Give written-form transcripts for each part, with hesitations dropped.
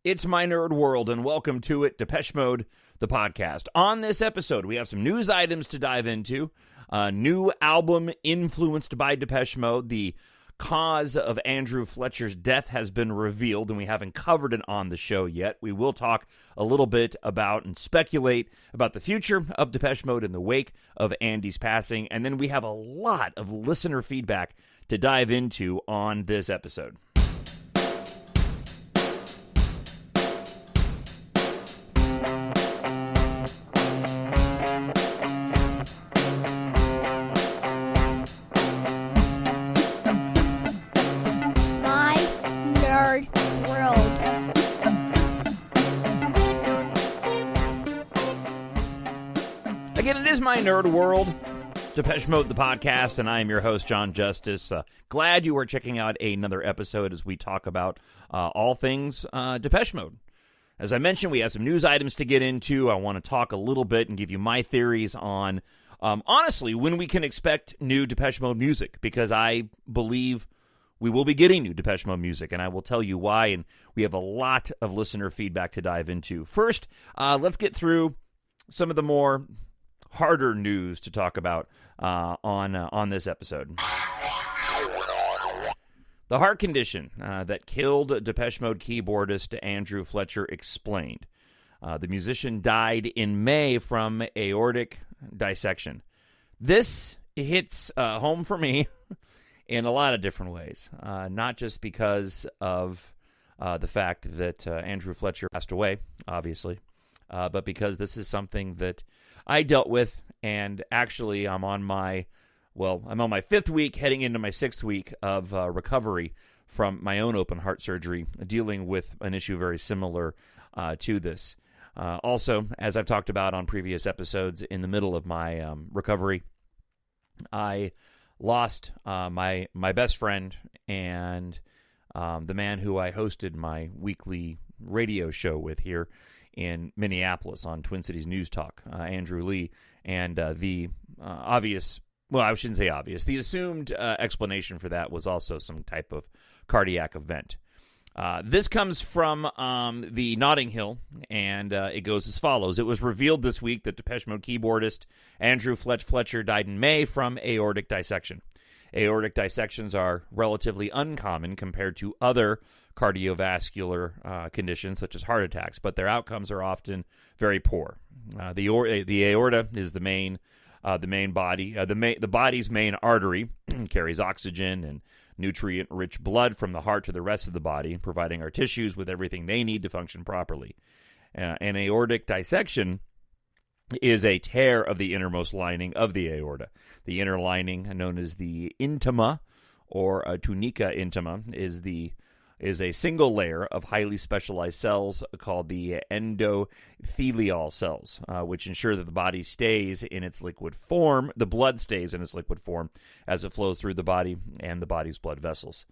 It's my nerd world, and welcome to it, Depeche Mode, the podcast. On this episode, we have some news items to dive into. A new album influenced by Depeche Mode. The cause of Andrew Fletcher's death has been revealed, and we haven't covered it on the show yet. We will talk a little bit about and speculate about the future of Depeche Mode in the wake of Andy's passing, and then we have a lot of listener feedback to dive into on this episode. Again, it is my nerd world, Depeche Mode, the podcast, and I am your host, Jon Justice. Glad you are checking out another episode as we talk about all things Depeche Mode. As I mentioned, we have some news items to get into. I want to talk a little bit and give you my theories on, honestly, when we can expect new Depeche Mode music, because I believe we will be getting new Depeche Mode music, and I will tell you why, and we have a lot of listener feedback to dive into. First, let's get through some of the more harder news to talk about on this episode. The heart condition that killed Depeche Mode keyboardist Andrew Fletcher explained. The musician died in May from aortic dissection. This hits home for me in a lot of different ways, not just because of the fact that Andrew Fletcher passed away, obviously, but because this is something that I dealt with, and actually I'm on my fifth week, heading into my sixth week of recovery from my own open heart surgery, dealing with an issue very similar to this. Also, as I've talked about on previous episodes, in the middle of my recovery, I lost my best friend and the man who I hosted my weekly radio show with here in Minneapolis on Twin Cities News Talk, Andrew Lee, and the obvious, well, I shouldn't say obvious, the assumed explanation for that was also some type of cardiac event. This comes from the Notting Hill, and it goes as follows. It was revealed this week that Depeche Mode keyboardist Andrew Fletcher died in May from aortic dissection. Aortic dissections are relatively uncommon compared to other cardiovascular conditions such as heart attacks, but their outcomes are often very poor. The aorta is the main body. The body's main artery carries oxygen and nutrient-rich blood from the heart to the rest of the body, providing our tissues with everything they need to function properly. An aortic dissection is a tear of the innermost lining of the aorta. The inner lining, known as the intima or a tunica intima, is a single layer of highly specialized cells called the endothelial cells, which ensure that the body stays in its liquid form. The blood stays in its liquid form as it flows through the body and the body's blood vessels.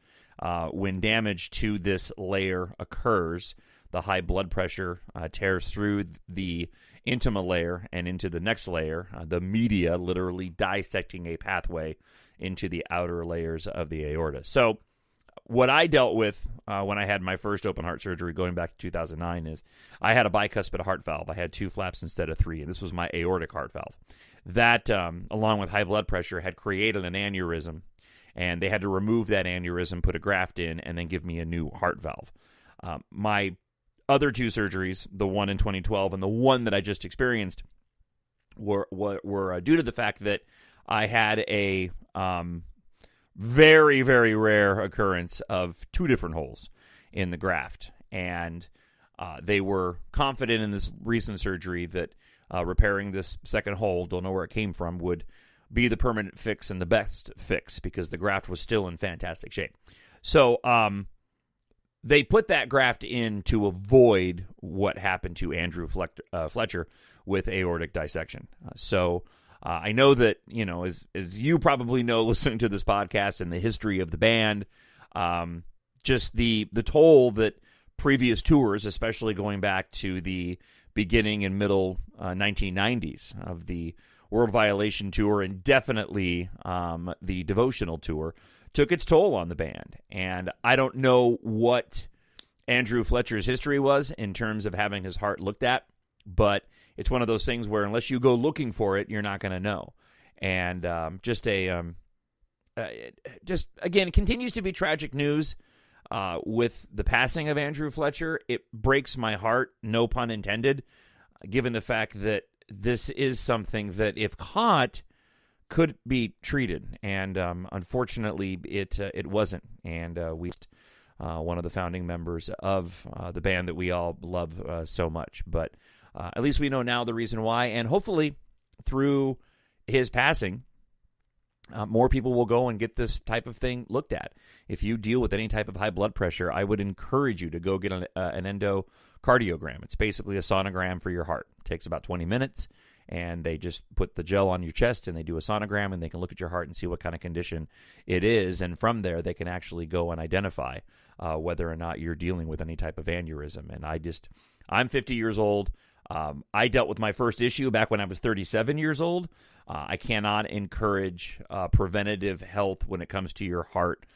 When damage to this layer occurs, the high blood pressure tears through the intima layer and into the next layer, the media, literally dissecting a pathway into the outer layers of the aorta. So what I dealt with when I had my first open heart surgery going back to 2009 is I had a bicuspid heart valve. I had 2 flaps instead of 3, and this was my aortic heart valve. That, along with high blood pressure, had created an aneurysm, and they had to remove that aneurysm, put a graft in, and then give me a new heart valve. My other 2 surgeries, the one in 2012 and the one that I just experienced, were due to the fact that I had a very, very rare occurrence of 2 different holes in the graft. And they were confident in this recent surgery that repairing this second hole, don't know where it came from, would be the permanent fix and the best fix because the graft was still in fantastic shape. So they put that graft in to avoid what happened to Andrew Fletcher with aortic dissection. So I know that, you know, as you probably know, listening to this podcast and the history of the band, just the toll that previous tours, especially going back to the beginning and middle 1990s of the World Violation Tour and definitely the Devotional Tour, took its toll on the band. And I don't know what Andrew Fletcher's history was in terms of having his heart looked at, but it's one of those things where unless you go looking for it, you're not going to know. And just again, it continues to be tragic news with the passing of Andrew Fletcher. It breaks my heart, no pun intended, given the fact that this is something that, if caught, could be treated. And unfortunately, it wasn't. And we one of the founding members of the band that we all love so much. But at least we know now the reason why. And hopefully, through his passing, more people will go and get this type of thing looked at. If you deal with any type of high blood pressure, I would encourage you to go get an endocardiogram. It's basically a sonogram for your heart. It takes about 20 minutes, and they just put the gel on your chest, and they do a sonogram, and they can look at your heart and see what kind of condition it is. And from there, they can actually go and identify whether or not you're dealing with any type of aneurysm. And I'm 50 years old. I dealt with my first issue back when I was 37 years old. I cannot encourage preventative health when it comes to your heart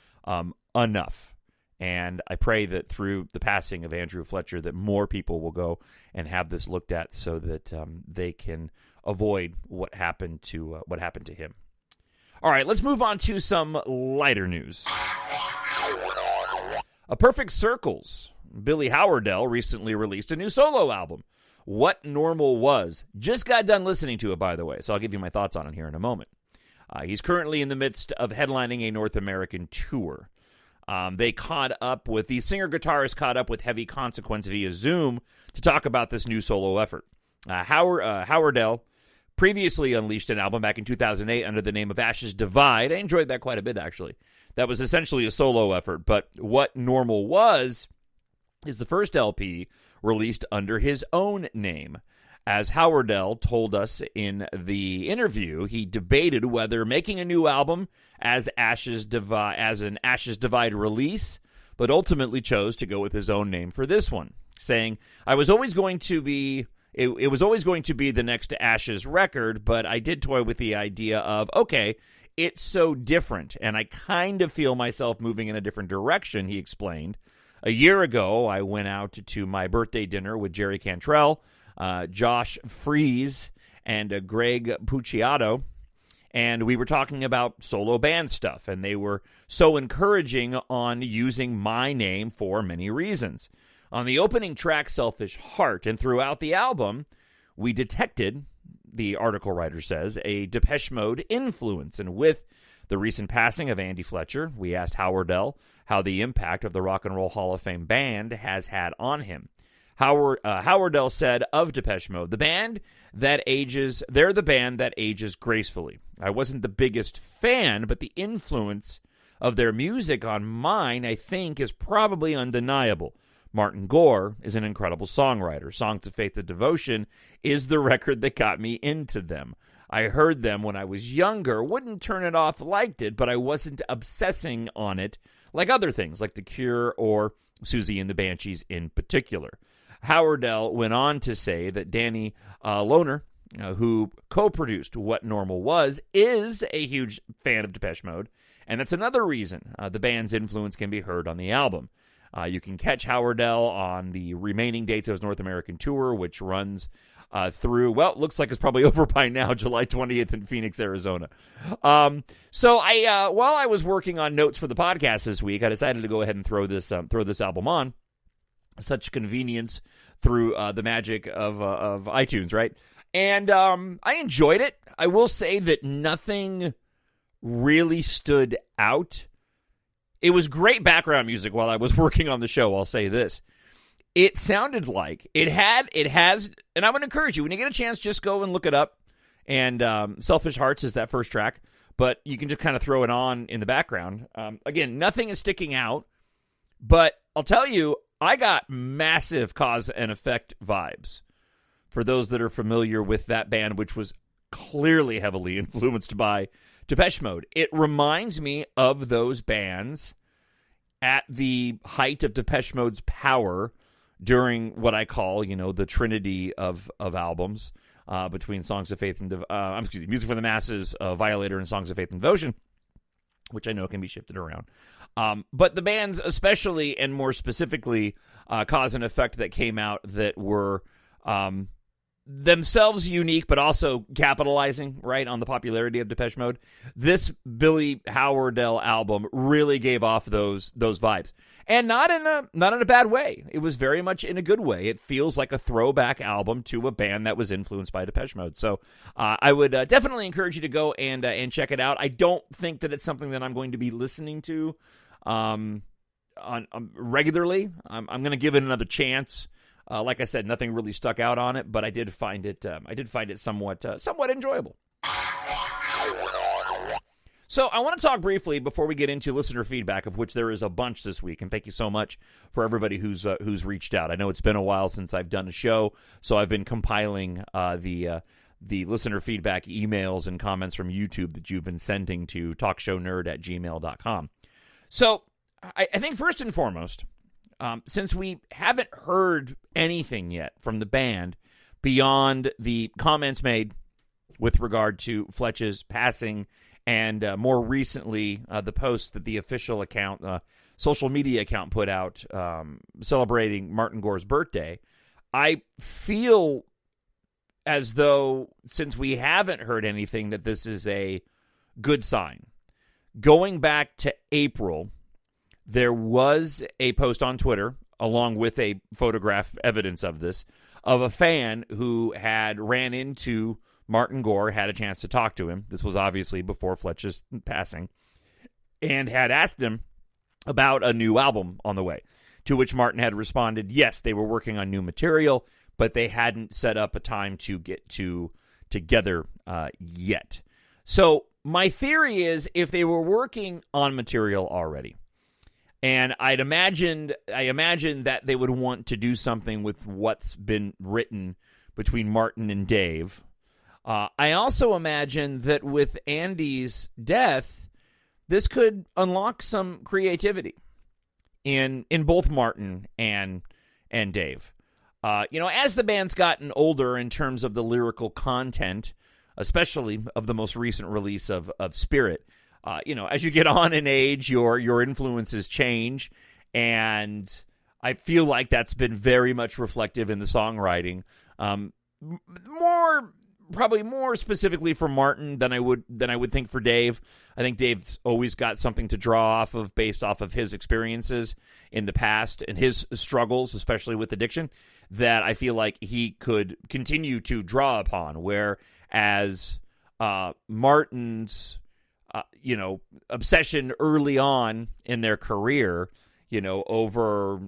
enough. And I pray that through the passing of Andrew Fletcher that more people will go and have this looked at so that they can avoid what happened to him. All right, let's move on to some lighter news. A Perfect Circles. Billie Howerdel recently released a new solo album, What Normal Was. Just got done listening to it, by the way, so I'll give you my thoughts on it here in a moment. He's currently in the midst of headlining a North American tour. The singer-guitarist caught up with Heavy Consequence via Zoom to talk about this new solo effort. Howerdel previously unleashed an album back in 2008 under the name of Ashes Divide. I enjoyed that quite a bit, actually. That was essentially a solo effort, but What Normal Was is the first LP released under his own name. As Howerdel told us in the interview, he debated whether making a new album as an Ashes Divide release, but ultimately chose to go with his own name for this one, saying, it was always going to be the next Ashes record, but I did toy with the idea of, okay, it's so different, and I kind of feel myself moving in a different direction, he explained. A year ago, I went out to my birthday dinner with Jerry Cantrell, Josh Fries, and Greg Puciato, and we were talking about solo band stuff, and they were so encouraging on using my name for many reasons. On the opening track, Selfish Heart, and throughout the album, we detected, the article writer says, a Depeche Mode influence, and with the recent passing of Andy Fletcher, we asked Howerdel how the impact of the Rock and Roll Hall of Fame band has had on him. Howerdel said of Depeche Mode, they're the band that ages gracefully. I wasn't the biggest fan, but the influence of their music on mine, I think, is probably undeniable. Martin Gore is an incredible songwriter. Songs of Faith and Devotion is the record that got me into them. I heard them when I was younger, wouldn't turn it off, liked it, but I wasn't obsessing on it like other things, like The Cure or Susie and the Banshees in particular. Howerdel went on to say that Danny Lohner, who co-produced What Normal Was, is a huge fan of Depeche Mode, and that's another reason the band's influence can be heard on the album. You can catch Howerdel on the remaining dates of his North American tour, which runs through, looks like it's probably over by now, July 20th in Phoenix, Arizona. So while I was working on notes for the podcast this week, I decided to go ahead and throw this album on. Such convenience through the magic of iTunes, right? And I enjoyed it. I will say that nothing really stood out. It was great background music while I was working on the show, I'll say this. It sounded like it has, and I would encourage you, when you get a chance, just go and look it up. And Selfish Hearts is that first track, but you can just kind of throw it on in the background. Again, nothing is sticking out, but I'll tell you, I got massive cause and effect vibes for those that are familiar with that band, which was clearly heavily influenced by Depeche Mode. It reminds me of those bands at the height of Depeche Mode's power during what I call, the trinity of albums between Songs of Faith and Music for the Masses, Violator, and Songs of Faith and Devotion. which I know can be shifted around. But the bands especially and more specifically cause and effect that came out that were themselves unique, but also capitalizing, right, on the popularity of Depeche Mode. This Billie Howerdel album really gave off those vibes, and not in a bad way. It was very much in a good way. It feels like a throwback album to a band that was influenced by Depeche Mode. So I would definitely encourage you to go and check it out. I don't think that it's something that I'm going to be listening to on regularly. I'm going to give it another chance. Like I said, nothing really stuck out on it, but I did find it somewhat enjoyable. So I want to talk briefly before we get into listener feedback, of which there is a bunch this week, and thank you so much for everybody who's reached out. I know it's been a while since I've done a show, so I've been compiling the listener feedback emails and comments from YouTube that you've been sending to talkshownerd@gmail.com. So I think first and foremost, since we haven't heard anything yet from the band beyond the comments made with regard to Fletcher's passing and more recently the post that the official account, social media account put out celebrating Martin Gore's birthday, I feel as though since we haven't heard anything that this is a good sign. Going back to April, there was a post on Twitter, along with a photograph evidence of this, of a fan who had ran into Martin Gore, had a chance to talk to him. This was obviously before Fletcher's passing, and had asked him about a new album on the way, to which Martin had responded, yes, they were working on new material, but they hadn't set up a time to get together yet. So my theory is if they were working on material already, and I imagine that they would want to do something with what's been written between Martin and Dave. I also imagine that with Andy's death, this could unlock some creativity in both Martin and Dave. As the band's gotten older in terms of the lyrical content, especially of the most recent release of Spirit, as you get on in age, your influences change, and I feel like that's been very much reflective in the songwriting. Probably more specifically for Martin than I would think for Dave. I think Dave's always got something to draw off of based off of his experiences in the past and his struggles, especially with addiction, that I feel like he could continue to draw upon. Whereas Martin's obsession early on in their career, over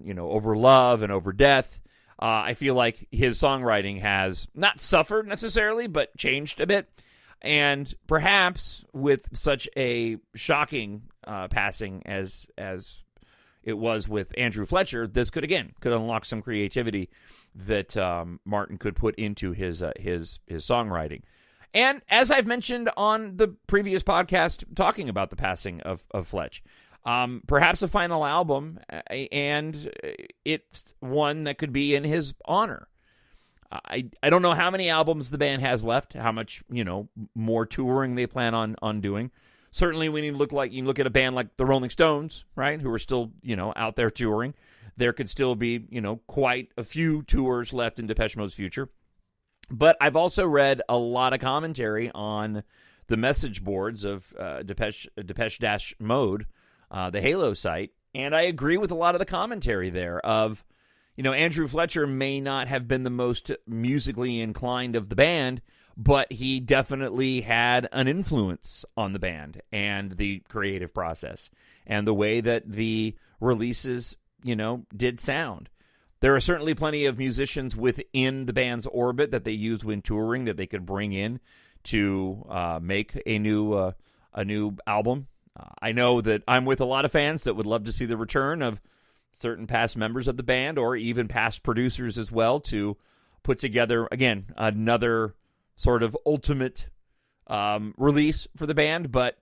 love and over death, I feel like his songwriting has not suffered necessarily, but changed a bit. And perhaps with such a shocking passing as it was with Andrew Fletcher, this could unlock some creativity that Martin could put into his songwriting. And as I've mentioned on the previous podcast talking about the passing of Fletch, perhaps a final album, and it's one that could be in his honor. I don't know how many albums the band has left, how much more touring they plan on doing. Certainly, when you look at a band like the Rolling Stones, right, who are still out there touring, there could still be quite a few tours left in Depeche Mode's future. But I've also read a lot of commentary on the message boards of Depeche-Mode, the Halo site, and I agree with a lot of the commentary there of, Andrew Fletcher may not have been the most musically inclined of the band, but he definitely had an influence on the band and the creative process and the way that the releases, did sound. There are certainly plenty of musicians within the band's orbit that they used when touring that they could bring in to make a new album. I know that I'm with a lot of fans that would love to see the return of certain past members of the band or even past producers as well to put together, again, another sort of ultimate release for the band, but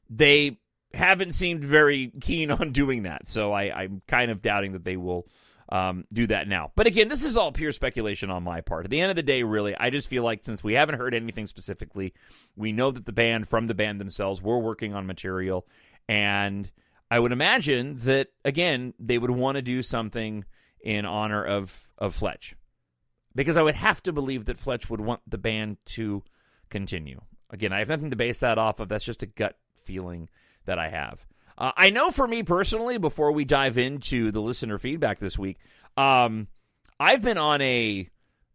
they haven't seemed very keen on doing that, so I'm kind of doubting that they will do that now. But again, this is all pure speculation on my part. At the end of the day, really, I just feel like since we haven't heard anything specifically, we know that from the band themselves, were working on material, And I would imagine that, again, they would want to do something in honor of Fletch. Because I would have to believe that Fletch would want the band to continue. Again, I have nothing to base that off of. That's just a gut feeling that I have. I know for me personally, before we dive into the listener feedback this week, I've been on a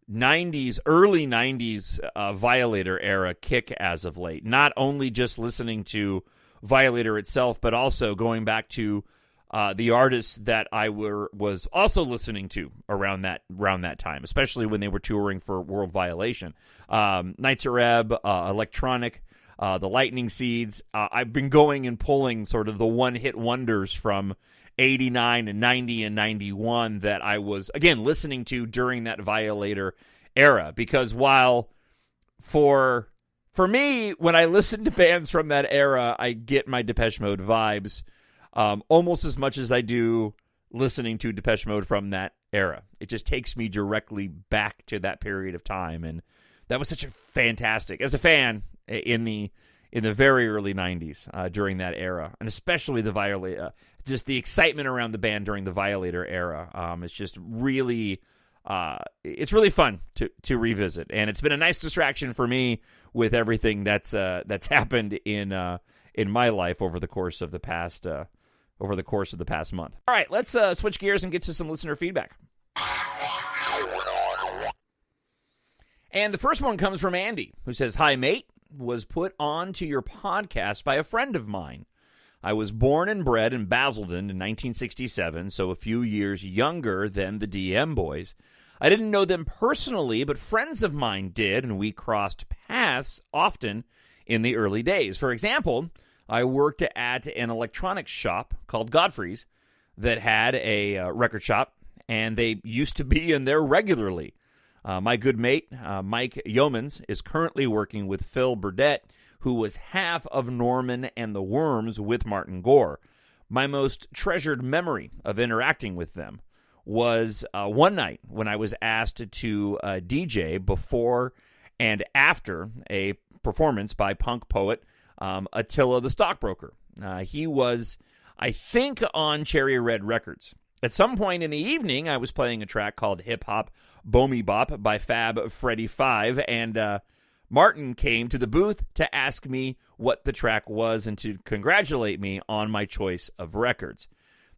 early 90s Violator era kick as of late. Not only just listening to Violator itself, but also going back to the artists that I was also listening to around that time, especially when they were touring for World Violation. Nights of Ebb, Electronic, the Lightning Seeds. I've been going and pulling sort of the one-hit wonders from 89 and 90 and 91 that I was, again, listening to during that Violator era. Because while for me, when I listen to bands from that era, I get my Depeche Mode vibes almost as much as I do listening to Depeche Mode from that era. It just takes me directly back to that period of time, and that was such a fantastic, as a fan in the very early 90s during that era, and especially the Violator, just the excitement around the band during the Violator era. It's just really, it's really fun to revisit, and it's been a nice distraction for me with everything that's happened in my life over the course of the past month. All right, let's switch gears and get to some listener feedback. And the first one comes from Andy, who says, "Hi, mate. Was put on to your podcast by a friend of mine. I was born and bred in Basildon in 1967, so a few years younger than the DM boys. I didn't know them personally, but friends of mine did, and we crossed paths often in the early days. For example, I worked at an electronics shop called Godfrey's that had a record shop, and they used to be in there regularly. My good mate, Mike Yeomans, is currently working with Phil Burdett, who was half of Norman and the Worms with Martin Gore. My most treasured memory of interacting with them was one night when I was asked to DJ before and after a performance by punk poet Attila the Stockbroker. He was, I think, on Cherry Red Records. At some point in the evening, I was playing a track called Hip Hop Bomy Bop by Fab Freddy 5, and Martin came to the booth to ask me what the track was and to congratulate me on my choice of records.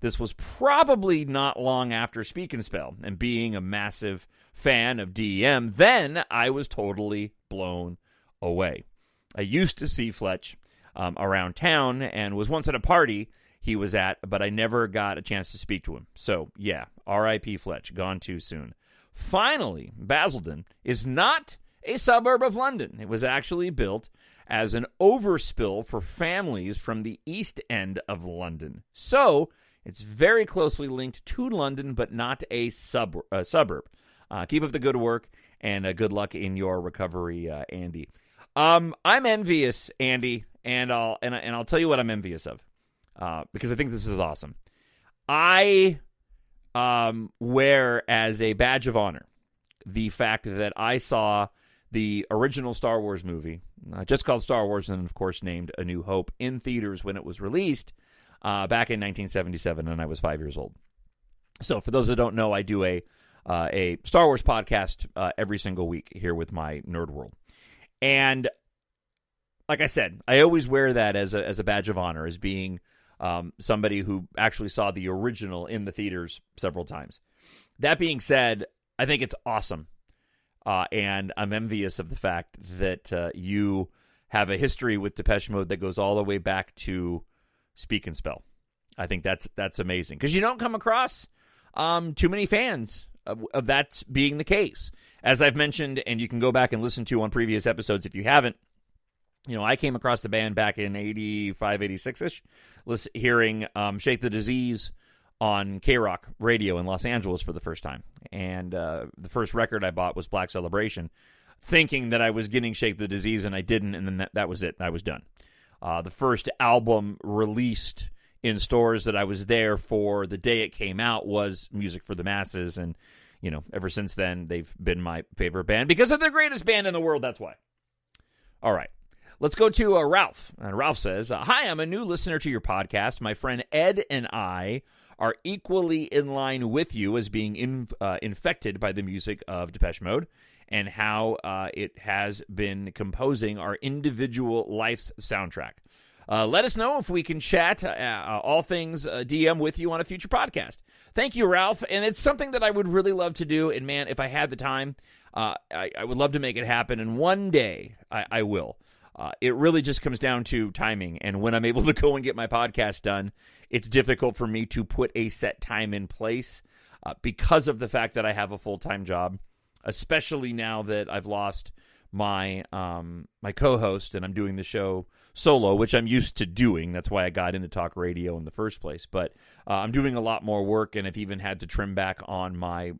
This was probably not long after Speak and Spell, and being a massive fan of DEM, then I was totally blown away. I used to see Fletch around town and was once at a party he was at, but I never got a chance to speak to him. So, yeah, R.I.P. Fletch, gone too soon. Finally, Basildon is not a suburb of London. It was actually built as an overspill for families from the East End of London. So, it's very closely linked to London, but not a suburb. Keep up the good work, and good luck in your recovery, Andy. I'm envious, Andy, and I'll tell you what I'm envious of. Because I think this is awesome. I wear as a badge of honor the fact that I saw the original Star Wars movie, just called Star Wars, and of course named A New Hope, in theaters when it was released back in 1977, and I was 5 years old. So for those that don't know, I do a Star Wars podcast every single week here with my Nerd World. And like I said, I always wear that as a badge of honor, as being somebody who actually saw the original in the theaters several times. That being said, I think it's awesome. And I'm envious of the fact that you have a history with Depeche Mode that goes all the way back to Speak and Spell. I think that's amazing. Because you don't come across too many fans of that being the case. As I've mentioned, and you can go back and listen to on previous episodes if you haven't, I came across the band back in 85, 86-ish, hearing Shake the Disease on K-Rock radio in Los Angeles for the first time. And the first record I bought was Black Celebration, thinking that I was getting Shake the Disease, and I didn't, and then that was it. I was done. The first album released in stores that I was there for the day it came out was Music for the Masses, and, ever since then, they've been my favorite band because they're the greatest band in the world, that's why. All right. Let's go to Ralph. And Ralph says, hi, I'm a new listener to your podcast. My friend Ed and I are equally in line with you as being infected by the music of Depeche Mode and how it has been composing our individual life's soundtrack. Let us know if we can chat all things DM with you on a future podcast. Thank you, Ralph. And it's something that I would really love to do. And man, if I had the time, I would love to make it happen. And one day I will. It really just comes down to timing. And when I'm able to go and get my podcast done, it's difficult for me to put a set time in place because of the fact that I have a full-time job, especially now that I've lost my my co-host and I'm doing the show solo, which I'm used to doing. That's why I got into talk radio in the first place. But I'm doing a lot more work, and I've even had to trim back on my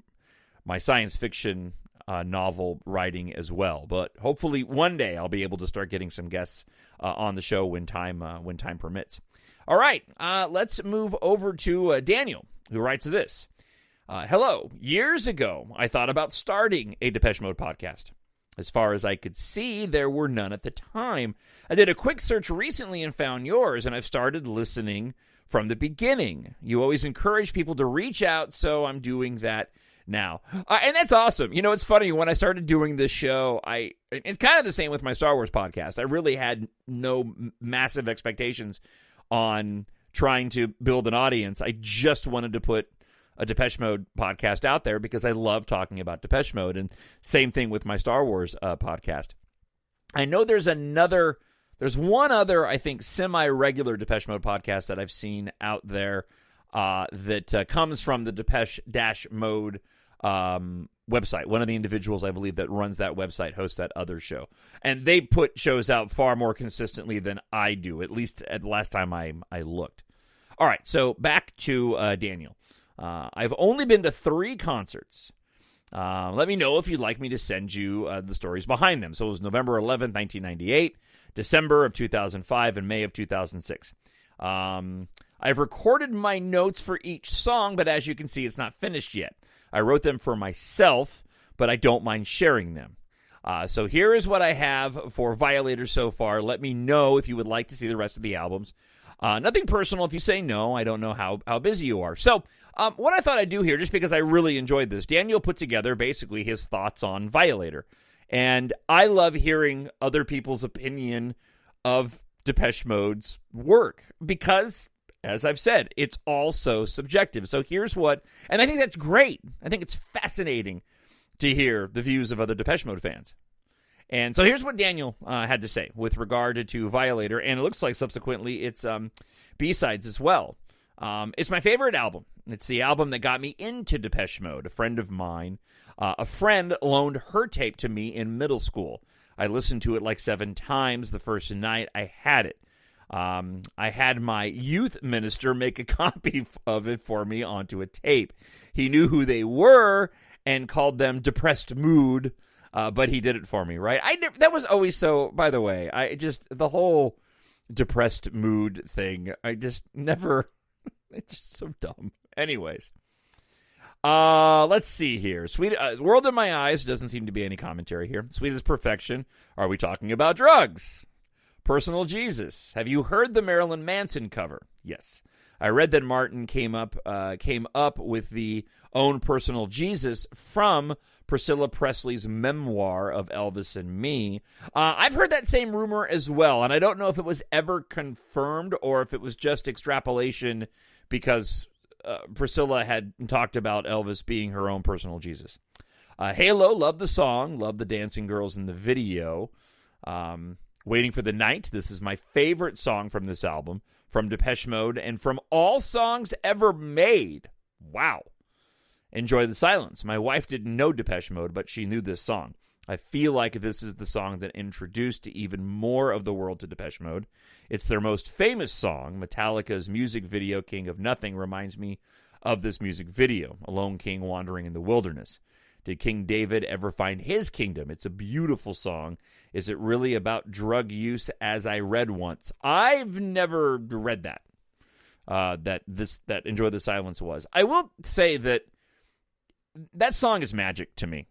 science fiction novel writing as well. But hopefully one day I'll be able to start getting some guests on the show when time permits. All right, let's move over to Daniel, who writes this. Hello. Years ago, I thought about starting a Depeche Mode podcast. As far as I could see, there were none at the time. I did a quick search recently and found yours, and I've started listening from the beginning. You always encourage people to reach out, so I'm doing that now. And that's awesome. You know, it's funny, when I started doing this show, it's kind of the same with my Star Wars podcast. I really had no massive expectations on trying to build an audience. I just wanted to put a Depeche Mode podcast out there because I love talking about Depeche Mode, and same thing with my Star Wars podcast. I know there's one other, I think, semi-regular Depeche Mode podcast that I've seen out there that comes from the Depeche-Mode website. One of the individuals, I believe, that runs that website hosts that other show. And they put shows out far more consistently than I do, at least at the last time I looked. All right, so back to Daniel. I've only been to 3 concerts. Let me know if you'd like me to send you the stories behind them. So it was November 11th, 1998, December of 2005, and May of 2006. I've recorded my notes for each song, but as you can see, it's not finished yet. I wrote them for myself, but I don't mind sharing them. So here is what I have for Violator so far. Let me know if you would like to see the rest of the albums. Nothing personal. If you say no, I don't know how busy you are. So what I thought I'd do here, just because I really enjoyed this, Daniel put together basically his thoughts on Violator. And I love hearing other people's opinion of Depeche Mode's work because, as I've said, it's all so subjective. So here's and I think that's great. I think it's fascinating to hear the views of other Depeche Mode fans. And so here's what Daniel had to say with regard to Violator, and it looks like subsequently it's B-sides as well. It's my favorite album. It's the album that got me into Depeche Mode. A friend of mine, a friend loaned her tape to me in middle school. I listened to it like 7 times the first night I had it. I had my youth minister make a copy of it for me onto a tape. He knew who they were and called them Depressed Mood, but he did it for me, right? That was always so, by the way, the whole Depressed Mood thing, I just never, it's just so dumb. Anyways, let's see here. Sweet World in My Eyes, doesn't seem to be any commentary here. Sweet as Perfection, are we talking about drugs? Personal Jesus, have you heard the Marilyn Manson cover? Yes. I read that Martin came up with the own Personal Jesus from Priscilla Presley's memoir of Elvis and Me. I've heard that same rumor as well, and I don't know if it was ever confirmed or if it was just extrapolation because Priscilla had talked about Elvis being her own personal Jesus. Halo, love the song, love the dancing girls in the video. Waiting for the Night, this is my favorite song from this album, from Depeche Mode, and from all songs ever made. Wow. Enjoy the Silence. My wife didn't know Depeche Mode, but she knew this song. I feel like this is the song that introduced even more of the world to Depeche Mode. It's their most famous song. Metallica's music video, King of Nothing, reminds me of this music video, a lone king wandering in the wilderness. Did King David ever find his kingdom? It's a beautiful song. Is it really about drug use, as I read once? I've never read that. That Enjoy the Silence was. I will say that song is magic to me.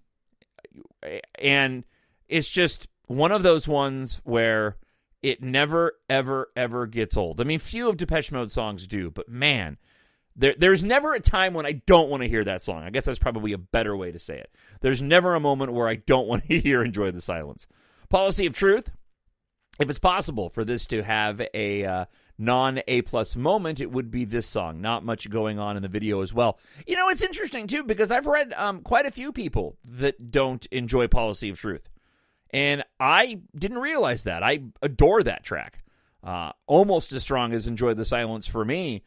And it's just one of those ones where it never, ever, ever gets old. I mean, few of Depeche Mode songs do, but man, there's never a time when I don't want to hear that song. I guess that's probably a better way to say it. There's never a moment where I don't want to hear Enjoy the Silence. Policy of Truth, if it's possible for this to have a non-A+ moment, it would be this song. Not much going on in the video as well. You know, it's interesting, too, because I've read quite a few people that don't enjoy Policy of Truth. And I didn't realize that. I adore that track. Almost as strong as Enjoy the Silence for me.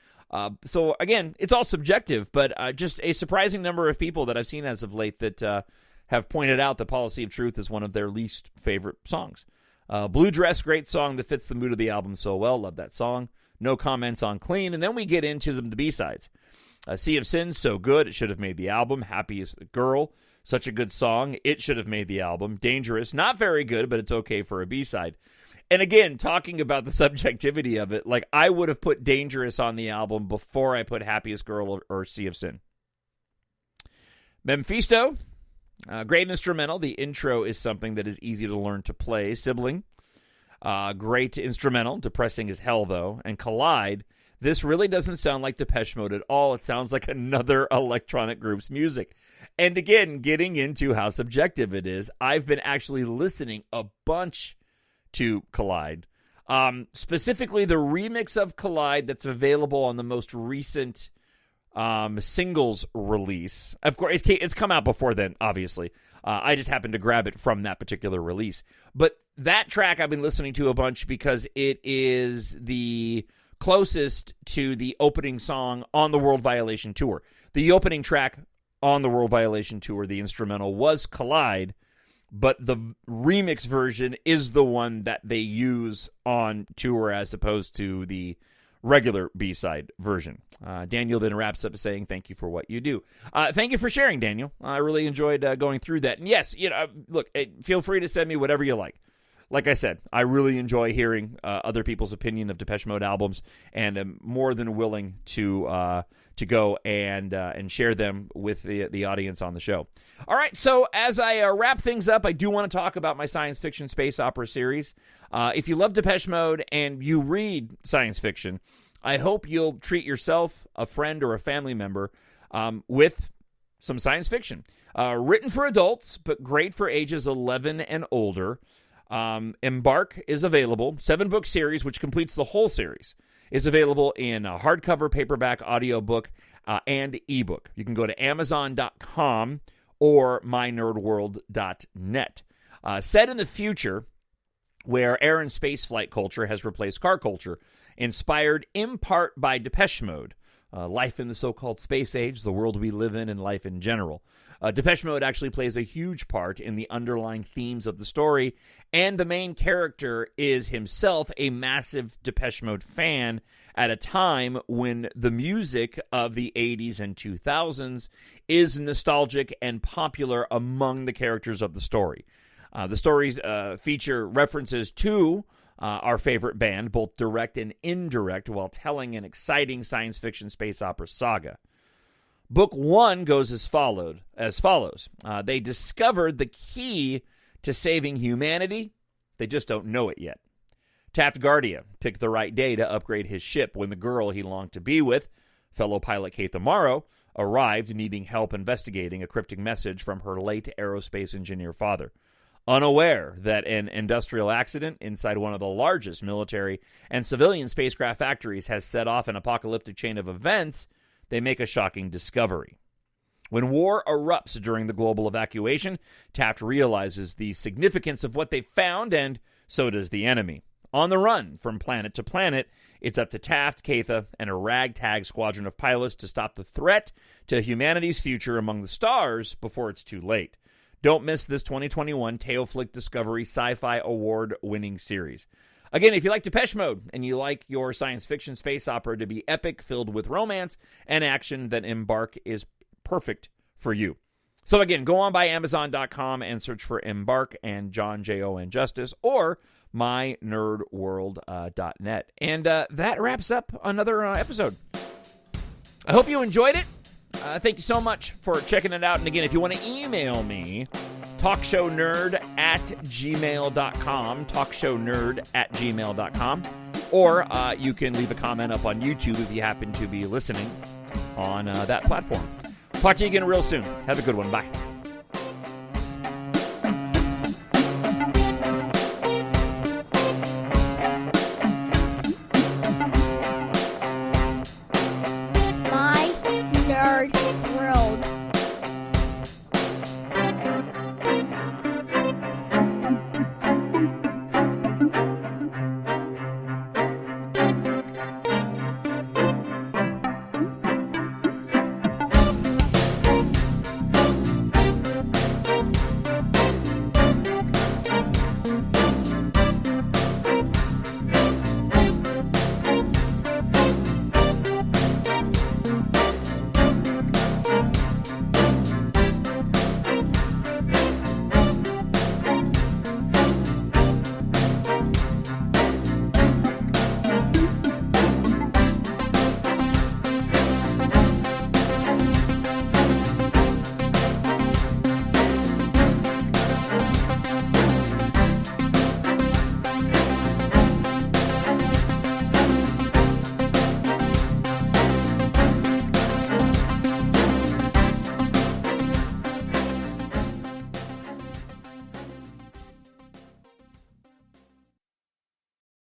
So, again, it's all subjective, but just a surprising number of people that I've seen as of late that have pointed out that Policy of Truth is one of their least favorite songs. Blue Dress, great song that fits the mood of the album so well. Love that song. No comments on Clean. And then we get into the B-sides. Sea of Sin, so good. It should have made the album. Happiest Girl, such a good song. It should have made the album. Dangerous, not very good, but it's okay for a B-side. And again, talking about the subjectivity of it, like I would have put Dangerous on the album before I put Happiest Girl or Sea of Sin. Mephisto, great instrumental. The intro is something that is easy to learn to play. Sibling, great instrumental. Depressing as hell, though. And Collide, this really doesn't sound like Depeche Mode at all. It sounds like another electronic group's music. And again, getting into how subjective it is, I've been actually listening a bunch to Collide. Specifically, the remix of Collide that's available on the most recent singles release. Of course, it's come out before then, obviously. I just happened to grab it from that particular release. But that track I've been listening to a bunch because it is the closest to the opening song on the World Violation Tour. The opening track on the World Violation Tour, the instrumental, was Collide, but the remix version is the one that they use on tour as opposed to the regular B-side version. Daniel then wraps up saying, thank you for what you do. Thank you for sharing, Daniel. I really enjoyed going through that. And yes, look, feel free to send me whatever you like. Like I said, I really enjoy hearing other people's opinion of Depeche Mode albums, and am more than willing to go and share them with the audience on the show. All right, so as I wrap things up, I do want to talk about my science fiction space opera series. If you love Depeche Mode and you read science fiction, I hope you'll treat yourself, a friend, or a family member with some science fiction. Written for adults, but great for ages 11 and older. EMBARK is available. 7-book series, which completes the whole series, is available in hardcover, paperback, audiobook, and ebook. You can go to Amazon.com or mynerdworld.net. Set in the future, where air and space flight culture has replaced car culture, inspired in part by Depeche Mode, life in the so-called space age, the world we live in, and life in general. Depeche Mode actually plays a huge part in the underlying themes of the story, and the main character is himself a massive Depeche Mode fan at a time when the music of the 80s and 2000s is nostalgic and popular among the characters of the story. The stories feature references to our favorite band, both direct and indirect, while telling an exciting science fiction space opera saga. Book 1 goes as follows. They discovered the key to saving humanity. They just don't know it yet. Taftgardia picked the right day to upgrade his ship when the girl he longed to be with, fellow pilot Kate Amaro, arrived needing help investigating a cryptic message from her late aerospace engineer father. Unaware that an industrial accident inside one of the largest military and civilian spacecraft factories has set off an apocalyptic chain of events, they make a shocking discovery. When war erupts during the global evacuation, Taft realizes the significance of what they found, and so does the enemy. On the run from planet to planet, it's up to Taft, Katha, and a ragtag squadron of pilots to stop the threat to humanity's future among the stars before it's too late. Don't miss this 2021 Teo Flick Discovery Sci-Fi Award-winning series. Again, if you like Depeche Mode and you like your science fiction space opera to be epic, filled with romance and action, then EMBARK is perfect for you. So again, go on by Amazon.com and search for EMBARK and Jon Justice or mynerdworld.net. And that wraps up another episode. I hope you enjoyed it. Thank you so much for checking it out. And again, if you want to email me, TalkShowNerd at gmail.com, TalkShowNerd at gmail.com, or you can leave a comment up on YouTube if you happen to be listening on that platform. Talk to you again real soon. Have a good one. Bye.